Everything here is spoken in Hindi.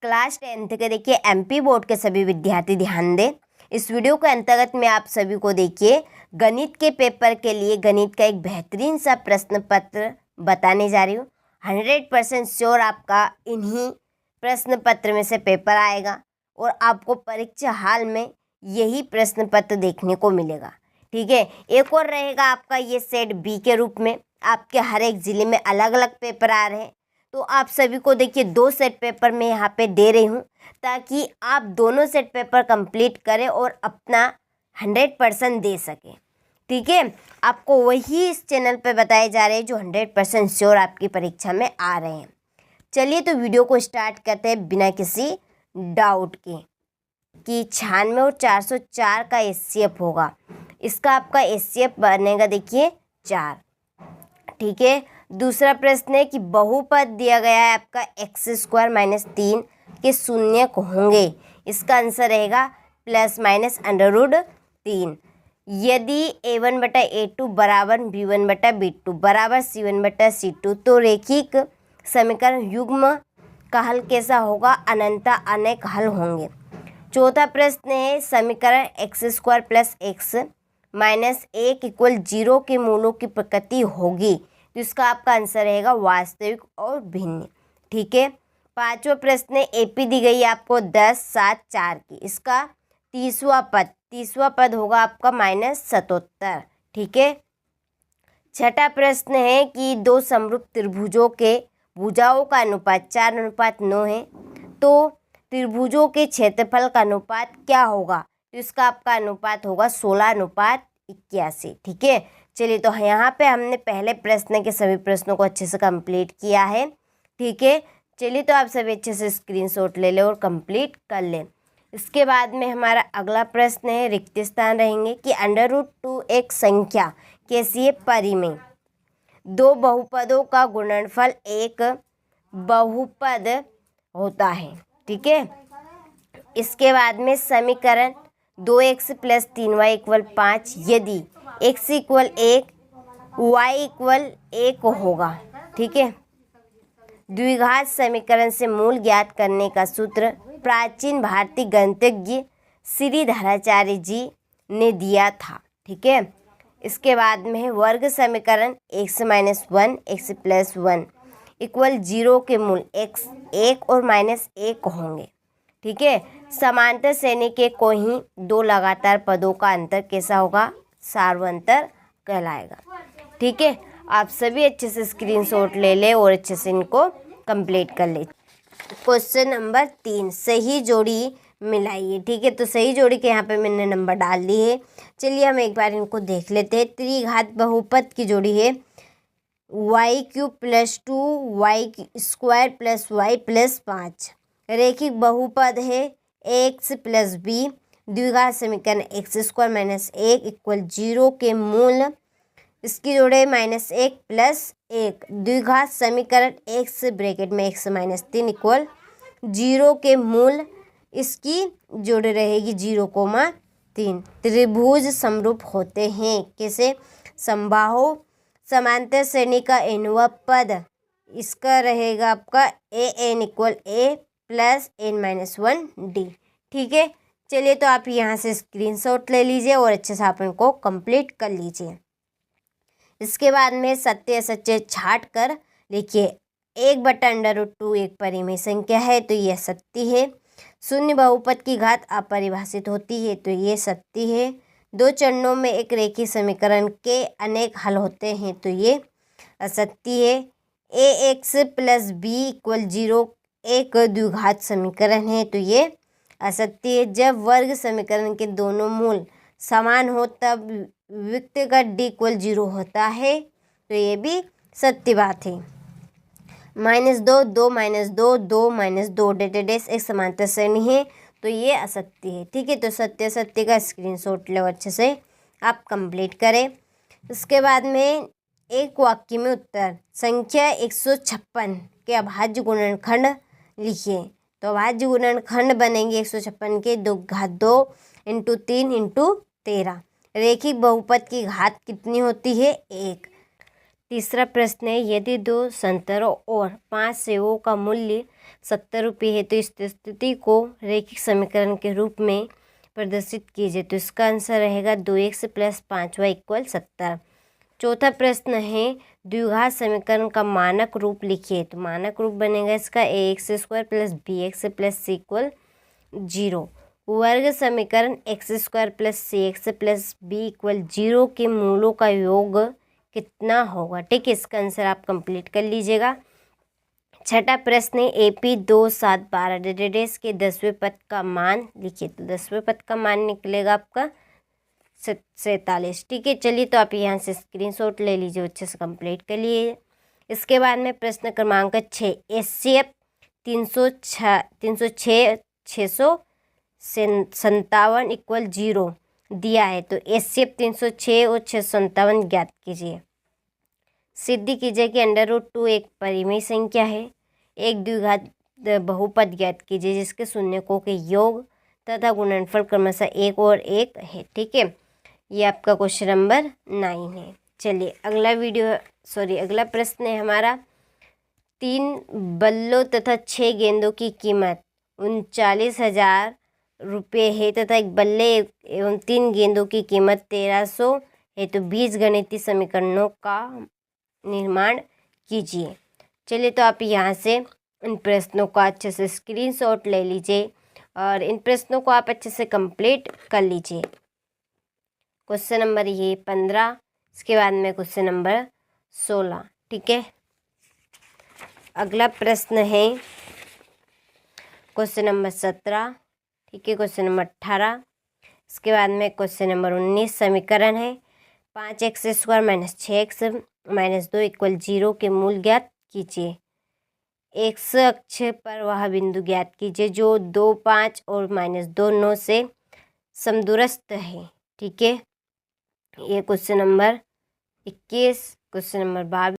क्लास 10th के देखिए एमपी बोर्ड के सभी विद्यार्थी ध्यान दें। इस वीडियो के अंतर्गत मैं आप सभी को देखिए गणित के पेपर के लिए गणित का एक बेहतरीन सा प्रश्न पत्र बताने जा रही हूँ। 100% श्योर आपका इन्हीं प्रश्न पत्र में से पेपर आएगा और आपको परीक्षा हाल में यही प्रश्न पत्र देखने को मिलेगा। ठीक है, एक और रहेगा आपका ये सेट बी के रूप में। आपके हर एक ज़िले में अलग अलग पेपर आ रहे हैं, तो आप सभी को देखिए 2 सेट पेपर मैं यहाँ पे दे रही हूँ ताकि आप दोनों सेट पेपर कंप्लीट करें और अपना 100% दे सकें। ठीक है, आपको वही इस चैनल पे बताए जा रहे हैं जो 100% श्योर आपकी परीक्षा में आ रहे हैं। चलिए तो वीडियो को स्टार्ट करते हैं बिना किसी डाउट के कि 96 और 404 का एचसीएफ होगा। इसका आपका एचसीएफ बनेगा देखिए 4। ठीक है, दूसरा प्रश्न है कि बहुपद दिया गया है आपका x² - 3 के शून्य होंगे। इसका आंसर रहेगा ±√3। यदि a1/a2 बराबर b1/b2 बराबर c1/c2 तो रेखिक समीकरण युग्म का हल कैसा होगा? अनंत अनेक हल होंगे। चौथा प्रश्न है समीकरण x² + x - 1 = 0 के मूलों की प्रकृति होगी, तो इसका आपका आंसर रहेगा वास्तविक और भिन्न। ठीक है, पांचवा प्रश्न है एपी दी गई आपको 10, 7, 4 की। इसका तीसवा पद होगा आपका -77। ठीक है, छठा प्रश्न है कि 2 समरूप त्रिभुजों के भुजाओं का अनुपात 4:9 है, तो त्रिभुजों के क्षेत्रफल का अनुपात क्या होगा? तो इसका आपका अनुपात होगा 16:81। ठीक है, चलिए तो यहाँ पे हमने पहले प्रश्न के सभी प्रश्नों को अच्छे से कंप्लीट किया है। ठीक है, चलिए तो आप सभी अच्छे से स्क्रीनशॉट ले लें और कंप्लीट कर लें। इसके बाद में हमारा अगला प्रश्न है रिक्त स्थान रहेंगे कि √2 एक संख्या कैसी है? परिमेय। 2 बहुपदों का गुणनफल एक बहुपद होता है। ठीक है, इसके बाद में समीकरण 2x + 3y = 5 यदि x = 1 y = 1 होगा। ठीक है, द्विघात समीकरण से मूल ज्ञात करने का सूत्र प्राचीन भारतीय गणितज्ञ श्रीधराचार्य जी ने दिया था। ठीक है, इसके बाद में है वर्ग समीकरण x - 1 x + 1 = 0 के मूल x 1 और -1 होंगे। ठीक है, समांतर श्रेणी के कोई 2 लगातार पदों का अंतर कैसा होगा? सार्वंतर कहलाएगा। ठीक है, आप सभी अच्छे से स्क्रीनशॉट ले ले और अच्छे से इनको कंप्लीट कर ले। क्वेश्चन नंबर 3 सही जोड़ी मिलाइए। ठीक है, तो सही जोड़ी के यहाँ पे मैंने नंबर डाल दी है। चलिए हम एक बार इनको देख लेते हैं। त्रिघात बहुपद की जोड़ी है y³ + 2y² + y + 5। रेखिक बहुपद है x + b। द्विघात समीकरण x² - 1 = 0 के मूल इसकी जोड़े -1 + 1। द्विघात समीकरण x (x - 3 = 0 के मूल इसकी जोड़े रहेगी 0,3। त्रिभुज समरूप होते हैं कैसे? समबाहु समांतर श्रेणी का nवां पद इसका रहेगा आपका an = a + n-1d। ठीक है, चलिए तो आप यहाँ से स्क्रीनशॉट ले लीजिए और अच्छे से आप इनको कंप्लीट कर लीजिए। इसके बाद में सत्य असत्य छाट कर लिखिए। 1/√2 एक परिमेय संख्या है, तो यह सत्य है। शून्य बहुपद की घात अपरिभाषित होती है, तो ये सत्य है। 2 चरणों में एक रेखीय समीकरण के अनेक हल होते हैं, तो ये असत्य है। ax + b = 0 एक द्विघात समीकरण है, तो ये असत्य है। जब वर्ग समीकरण के दोनों मूल समान हो तब व्यक्तिगत d = 0 होता है, तो ये भी सत्य बात है। -2 2 -2 2 -2 एक समांतर श्रेणी है, तो ये असत्य है। ठीक है, तो सत्य सत्य का स्क्रीनशॉट लो अच्छे से आप कंप्लीट करें। उसके बाद में एक वाक्य में उत्तर संख्या 156 के अभाज्य गुणनखंड लिखिए। तो अभाज्य गुणनखंड बनेंगे 156 के 2 घात 2 × 3 × 13। रेखिक बहुपद की घात कितनी होती है? 1। तीसरा प्रश्न है, यदि 2 संतरों और 5 सेवों का मूल्य 70 रुपये है तो इस स्थिति को रैखिक समीकरण के रूप में प्रदर्शित कीजिए। तो इसका आंसर रहेगा 2x + 5y = 70। चौथा प्रश्न है, द्विघात समीकरण का मानक रूप लिखिए। तो मानक रूप बनेगा इसका ax² + bx + c = 0। वर्ग समीकरण x² + cx + b = 0 के मूलों का योग कितना होगा। ठीक है, इसका आंसर आप कंप्लीट कर लीजिएगा। छठा प्रश्न है, AP 2 7 12 के 10वें पद का मान लिखिए। तो 10वें पद का मान निकलेगा आपका 47। ठीक है, चलिए तो आप यहाँ से स्क्रीनशॉट ले लीजिए, अच्छे से कंप्लीट कर लिए। इसके बाद में प्रश्न क्रमांक 6, HCF 306 657 = 0 दिया है। तो HCF 306 और 657 ज्ञात कीजिए। सिद्धि कीजिए कि √2 एक परिमेय संख्या है। एक द्विघात बहुपद ज्ञात कीजिए जिसके शून्यकों के योग तथा गुणनफल क्रमशः 1 और 1 है। ठीक है, ये आपका क्वेश्चन नंबर 9 है। चलिए अगला प्रश्न है हमारा, 3 बल्लों तथा 6 गेंदों की कीमत 39,000 रुपये है तथा एक बल्ले एवं 3 गेंदों की कीमत 1300 है। तो बीजगणितीय समीकरणों का निर्माण कीजिए। चलिए तो आप यहाँ से इन प्रश्नों का अच्छे से स्क्रीनशॉट ले लीजिए और इन प्रश्नों को आप अच्छे से कंप्लीट कर लीजिए। क्वेश्चन नंबर ये 15, इसके बाद में क्वेश्चन नंबर 16। ठीक है, अगला प्रश्न है क्वेश्चन नंबर 17। ठीक है, क्वेश्चन नंबर 18, इसके बाद में क्वेश्चन नंबर 19। समीकरण है 5x² - 6x - 2 = 0 के मूल ज्ञात कीजिए। x अक्ष पर वह बिंदु ज्ञात कीजिए जो 2 5 और -2 9 से समदूरस्थ है। ठीक है, ये क्वेश्चन नंबर 21, क्वेश्चन नंबर 22।